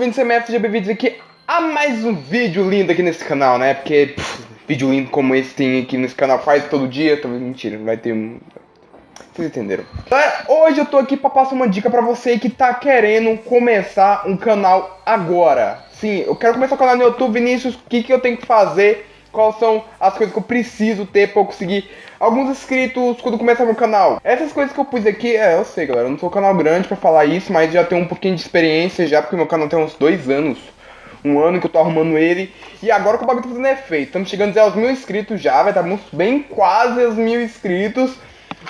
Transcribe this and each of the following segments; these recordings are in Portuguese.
ouvintes CMF, sejam bem-vindos aqui a mais um vídeo lindo aqui nesse canal, né? Porque vídeo lindo como esse tem aqui nesse canal quase todo dia, talvez mentira, não vai ter um... Vocês entenderam? Então, hoje eu tô aqui pra passar uma dica pra você que tá querendo começar um canal agora. Sim, eu quero começar um canal no YouTube, Vinícius, o que eu tenho que fazer? Quais são as coisas que eu preciso ter pra eu conseguir alguns inscritos quando começar meu canal? Essas coisas que eu pus aqui, eu sei galera, eu não sou um canal grande pra falar isso, mas já tenho um pouquinho de experiência já, porque meu canal tem uns 2 anos. Um ano que eu tô arrumando ele. E agora que o bagulho tá fazendo efeito. Estamos chegando aos 1000 inscritos já, vai estar bem quase aos 1000 inscritos.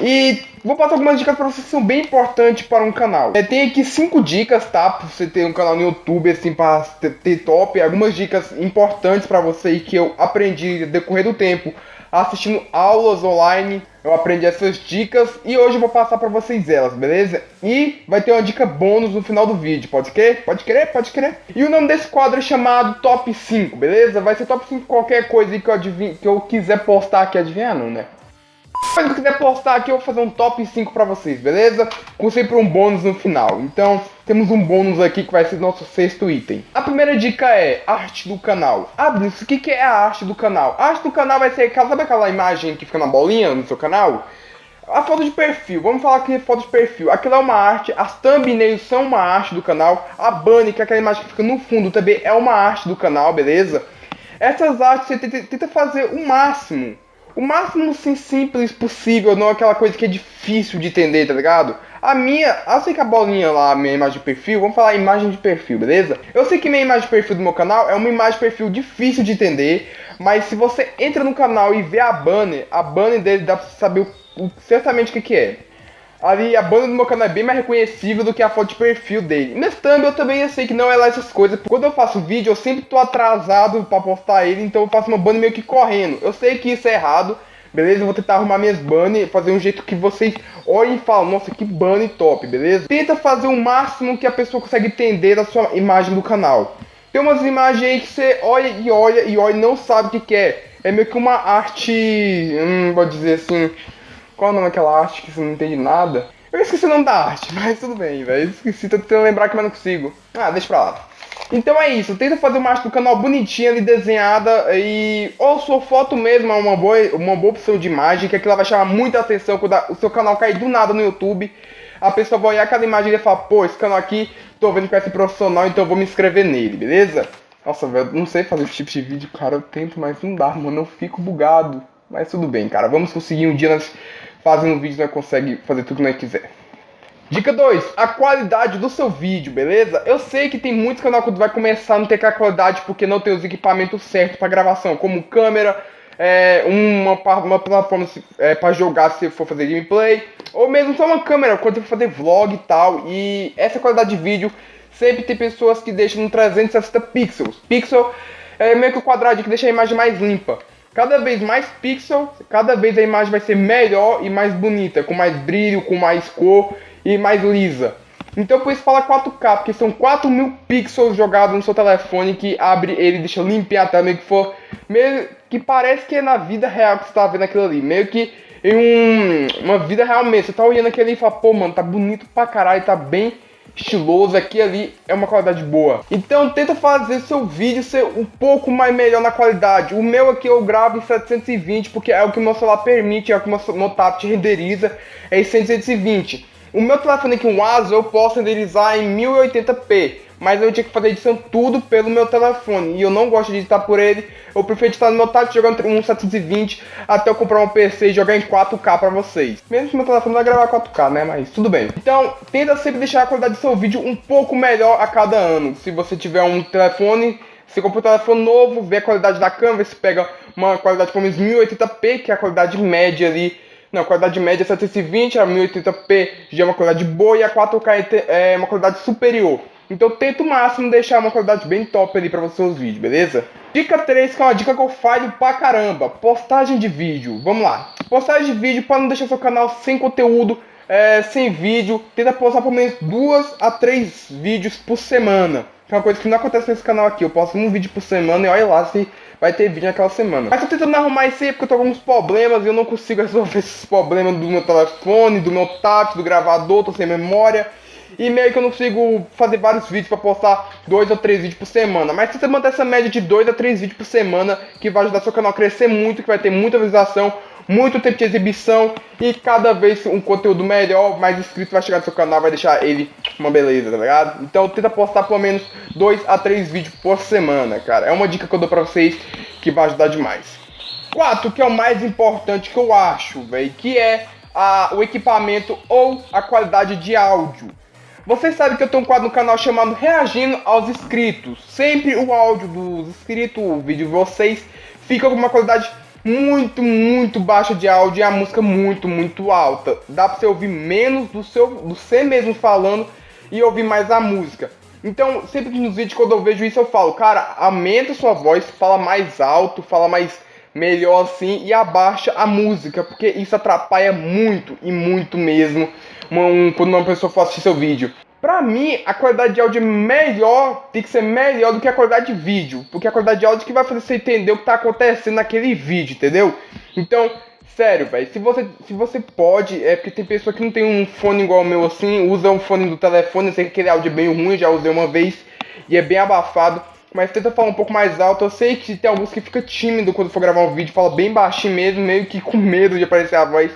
E vou passar algumas dicas pra vocês que são bem importantes para um canal. Tem aqui 5 dicas, tá? Pra você ter um canal no YouTube, assim, pra ter top. Algumas dicas importantes pra você que eu aprendi no decorrer do tempo assistindo aulas online. Eu aprendi essas dicas e hoje eu vou passar pra vocês elas, beleza? E vai ter uma dica bônus no final do vídeo, pode crer? Pode crer? Pode crer? E o nome desse quadro é chamado Top 5, beleza? Vai ser Top 5 qualquer coisa aí que eu quiser postar aqui, adivinhando, né? Se eu quiser postar aqui, eu vou fazer um top 5 pra vocês, beleza? Com sempre um bônus no final. Então, temos um bônus aqui que vai ser nosso 6º item. A primeira dica é arte do canal. O que é a arte do canal? A arte do canal vai ser, sabe aquela imagem que fica na bolinha no seu canal? A foto de perfil, vamos falar aqui de foto de perfil. Aquilo é uma arte, as thumbnails são uma arte do canal. A banner, que é aquela imagem que fica no fundo, também é uma arte do canal, beleza? Essas artes você tenta fazer o máximo assim, simples possível, não aquela coisa que é difícil de entender, tá ligado? Eu sei que a bolinha lá, a minha imagem de perfil, vamos falar imagem de perfil, beleza? Eu sei que minha imagem de perfil do meu canal é uma imagem de perfil difícil de entender, mas se você entra no canal e vê a banner dele dá pra saber certamente o que é. Ali, a banner do meu canal é bem mais reconhecível do que a foto de perfil dele. Nesse thumb eu também sei que não é lá essas coisas. Quando eu faço vídeo, eu sempre tô atrasado pra postar ele, então eu faço uma banner meio que correndo. Eu sei que isso é errado, beleza? Eu vou tentar arrumar minhas banners, fazer um jeito que vocês olhem e falem, nossa, que banner top, beleza? Tenta fazer o máximo que a pessoa consegue entender da sua imagem do canal. Tem umas imagens aí que você olha e não sabe o que é. É meio que uma arte, vou dizer assim... Qual é o nome daquela arte que você não entende nada? Eu esqueci o nome da arte, mas tudo bem, velho. Esqueci, tô tentando lembrar aqui, mas não consigo. Deixa pra lá. Então é isso, tenta fazer uma arte do canal bonitinha ali, desenhada. Ou sua foto mesmo é uma boa opção de imagem, que aquilo vai chamar muita atenção quando o seu canal cair do nada no YouTube. A pessoa vai olhar aquela imagem e vai falar, pô, esse canal aqui, tô vendo que vai ser profissional, então eu vou me inscrever nele, beleza? Nossa, velho, não sei fazer esse tipo de vídeo, cara, eu tento, mas não dá, mano, eu fico bugado. Mas tudo bem, cara, vamos conseguir um dia nós fazendo um vídeo, nós conseguimos fazer tudo que nós quiser. Dica 2, a qualidade do seu vídeo, beleza? Eu sei que tem muitos canais que vai começar a não ter aquela qualidade porque não tem os equipamentos certos para gravação, como câmera, uma plataforma para jogar se for fazer gameplay, ou mesmo só uma câmera quando você for fazer vlog e tal. E essa qualidade de vídeo sempre tem pessoas que deixam no 360 pixels. Pixel é meio que o quadradinho que deixa a imagem mais limpa. Cada vez mais pixel, cada vez a imagem vai ser melhor e mais bonita, com mais brilho, com mais cor e mais lisa. Então por isso fala 4K, porque são 4000 pixels jogados no seu telefone que abre ele e deixa limpinho até meio que parece que é na vida real que você tá vendo aquilo ali. Meio que em uma vida real mesmo. Você tá olhando aquilo ali e fala, pô mano, tá bonito pra caralho, tá bem estiloso, aqui ali é uma qualidade boa. Então tenta fazer seu vídeo ser um pouco mais melhor na qualidade. O meu aqui eu gravo em 720 porque é o que o meu celular permite, é o que o meu tablet renderiza, é em 720. O meu telefone aqui, um Asus, eu posso renderizar em 1080p, mas eu tinha que fazer edição tudo pelo meu telefone e eu não gosto de editar por ele. Eu prefiro editar no meu tablet jogando um 720 até eu comprar um PC e jogar em 4K pra vocês. Mesmo que meu telefone vai gravar 4K, né? Mas tudo bem. Então, tenta sempre deixar a qualidade do seu vídeo um pouco melhor a cada ano. Se você tiver um telefone, você compra um telefone novo, vê a qualidade da câmera, você pega uma qualidade pelo menos 1080p, que é a qualidade média ali. Não, a qualidade média é 720, a 1080p já é uma qualidade boa e a 4K é uma qualidade superior. Então tenta o máximo deixar uma qualidade bem top ali para os seus vídeos, beleza? Dica 3, que é uma dica que eu falho pra caramba. Postagem de vídeo. Vamos lá. Postagem de vídeo para não deixar seu canal sem conteúdo, sem vídeo. Tenta postar pelo menos 2 a 3 vídeos por semana. Que é uma coisa que não acontece nesse canal aqui. Eu posto um vídeo por semana e olha lá se vai ter vídeo naquela semana. Mas tô tentando arrumar isso aí porque eu tô com alguns problemas e eu não consigo resolver esses problemas do meu telefone, do meu tablet, do gravador, tô sem memória. e meio que eu não consigo fazer vários vídeos pra postar 2 ou 3 vídeos por semana. Mas se você manter essa média de 2 a 3 vídeos por semana, que vai ajudar seu canal a crescer muito, que vai ter muita visualização, muito tempo de exibição e cada vez um conteúdo melhor, mais inscritos vai chegar no seu canal, vai deixar ele uma beleza, tá ligado? Então tenta postar pelo menos 2 a 3 vídeos por semana, cara. É uma dica que eu dou pra vocês que vai ajudar demais. 4, que é o mais importante que eu acho, velho, que é o equipamento ou a qualidade de áudio. Vocês sabem que eu tenho um quadro no canal chamado Reagindo aos Inscritos. Sempre o áudio dos inscritos, o vídeo de vocês, fica com uma qualidade muito baixa de áudio e a música muito alta. Dá pra você ouvir menos do você mesmo falando e ouvir mais a música. Então, sempre nos vídeos quando eu vejo isso eu falo, cara, aumenta sua voz, fala mais alto, fala mais melhor assim e abaixa a música, porque isso atrapalha muito e muito mesmo quando uma pessoa for assistir seu vídeo. Pra mim, a qualidade de áudio é melhor, tem que ser melhor do que a qualidade de vídeo. Porque a qualidade de áudio que vai fazer você entender o que tá acontecendo naquele vídeo, entendeu? Então, sério, velho, se você pode, porque tem pessoa que não tem um fone igual o meu assim, usa um fone do telefone, eu sei que aquele áudio é bem ruim, já usei uma vez e é bem abafado. Mas tenta falar um pouco mais alto, eu sei que tem alguns que fica tímido quando for gravar um vídeo, fala bem baixinho mesmo, meio que com medo de aparecer a voz.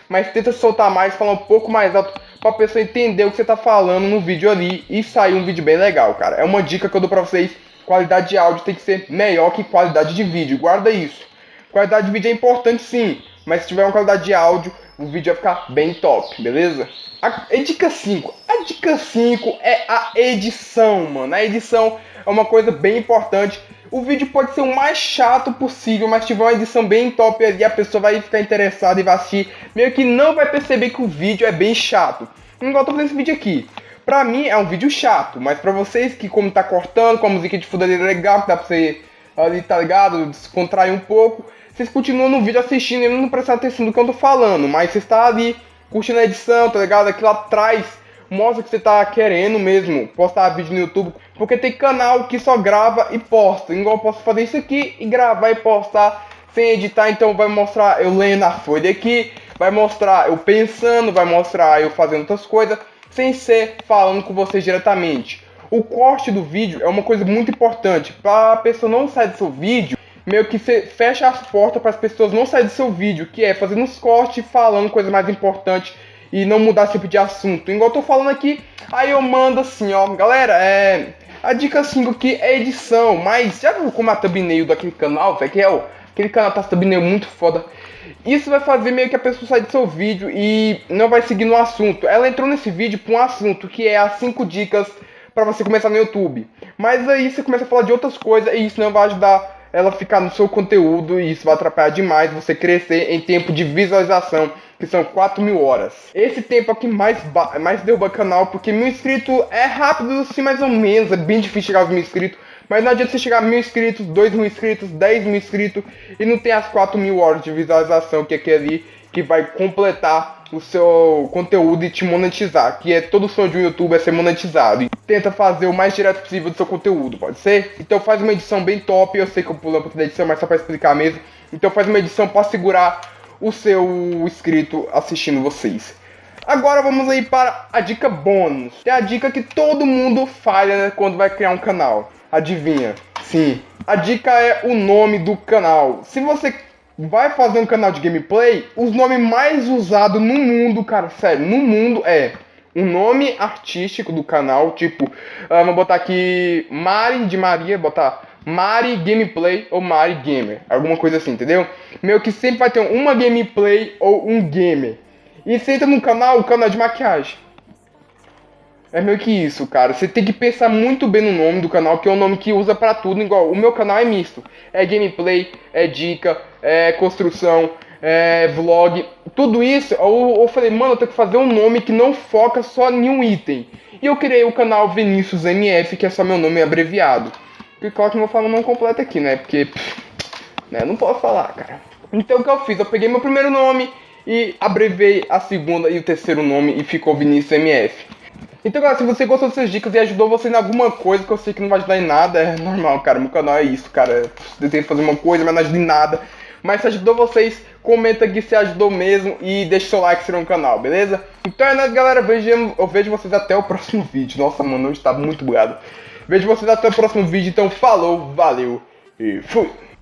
Mas tenta soltar mais, falar um pouco mais alto pra pessoa entender o que você tá falando no vídeo ali e sair um vídeo bem legal, cara. É uma dica que eu dou pra vocês, qualidade de áudio tem que ser melhor que qualidade de vídeo, guarda isso. Qualidade de vídeo é importante sim, mas se tiver uma qualidade de áudio, o vídeo vai ficar bem top, beleza? A dica 5. A dica 5 é a edição, mano. A edição é uma coisa bem importante. O vídeo pode ser o mais chato possível, mas se tiver uma edição bem top ali, a pessoa vai ficar interessada e vai assistir. Meio que não vai perceber que o vídeo é bem chato. Igual eu tô fazendo esse vídeo aqui. Pra mim é um vídeo chato, mas pra vocês que como tá cortando, com a música de fundo ali legal, que dá pra você ali, tá ligado, descontrair um pouco, vocês continuam no vídeo assistindo e não prestam atenção no que eu tô falando, mas você está ali curtindo a edição, tá ligado? Aqui lá atrás mostra que você tá querendo mesmo postar vídeo no YouTube, porque tem canal que só grava e posta, igual eu posso fazer isso aqui e gravar e postar sem editar, então vai mostrar eu lendo a folha aqui, vai mostrar eu pensando, vai mostrar eu fazendo outras coisas, sem ser falando com vocês diretamente. O corte do vídeo é uma coisa muito importante, para a pessoa não sair do seu vídeo, meio que você fecha as portas para as pessoas não saírem do seu vídeo, que é fazendo uns cortes, falando coisa mais importante e não mudar esse tipo de assunto. Igual eu tô falando aqui, aí eu mando assim, ó, galera, a dica 5 aqui é edição, mas já viu como a thumbnail daquele canal, velho, que é aquele canal tá thumbnail muito foda. Isso vai fazer meio que a pessoa sair do seu vídeo e não vai seguir no assunto. Ela entrou nesse vídeo por um assunto que é as 5 dicas para você começar no YouTube. Mas aí você começa a falar de outras coisas e isso não vai ajudar ela ficar no seu conteúdo e isso vai atrapalhar demais você crescer em tempo de visualização, que são 4.000 horas. Esse tempo aqui mais derruba o canal, porque 1.000 inscritos é rápido assim mais ou menos, é bem difícil chegar aos 1.000 inscritos, mas não adianta você chegar a 1.000 inscritos, 2.000 inscritos, 10.000 inscritos e não tem as 4.000 horas de visualização que é aquele que vai completar o seu conteúdo e te monetizar, que é todo o sonho de um youtuber ser monetizado. E tenta fazer o mais direto possível do seu conteúdo, pode ser? Então faz uma edição bem top, eu sei que eu pulo um pouco da edição, mas só para explicar mesmo. Então faz uma edição para segurar o seu inscrito assistindo vocês. Agora vamos aí para a dica bônus. Tem a dica que todo mundo falha, né, quando vai criar um canal. Adivinha? Sim. A dica é o nome do canal. Se você vai fazer um canal de gameplay, os nomes mais usados no mundo, cara, sério, no mundo é um nome artístico do canal, tipo, vamos botar aqui Mari de Maria, botar Mari Gameplay ou Mari Gamer, alguma coisa assim, entendeu? Meio que sempre vai ter uma gameplay ou um gamer. E você entra no canal, o canal de maquiagem. É meio que isso, cara. Você tem que pensar muito bem no nome do canal, que é um nome que usa pra tudo, igual o meu canal é misto. É gameplay, é dica, é construção, é vlog. Tudo isso, eu falei, mano, eu tenho que fazer um nome que não foca só em um item. E eu criei o canal Vinícius MF, que é só meu nome abreviado. E claro que não vou falar o nome completo aqui, né? Porque, né, não posso falar, cara. Então o que eu fiz? Eu peguei meu primeiro nome e abreviei a segunda e o terceiro nome e ficou Vinícius MF. Então, galera, se você gostou dessas dicas e ajudou você em alguma coisa, que eu sei que não vai ajudar em nada, é normal, cara. Meu canal é isso, cara. Eu tento fazer uma coisa, mas não ajuda em nada. Mas se ajudou vocês, comenta aqui se ajudou mesmo e deixa seu like no canal, beleza? Então é nóis, galera. Eu vejo vocês até o próximo vídeo. Nossa, mano, hoje tá muito bugado. Vejo vocês até o próximo vídeo. Então falou, valeu e fui!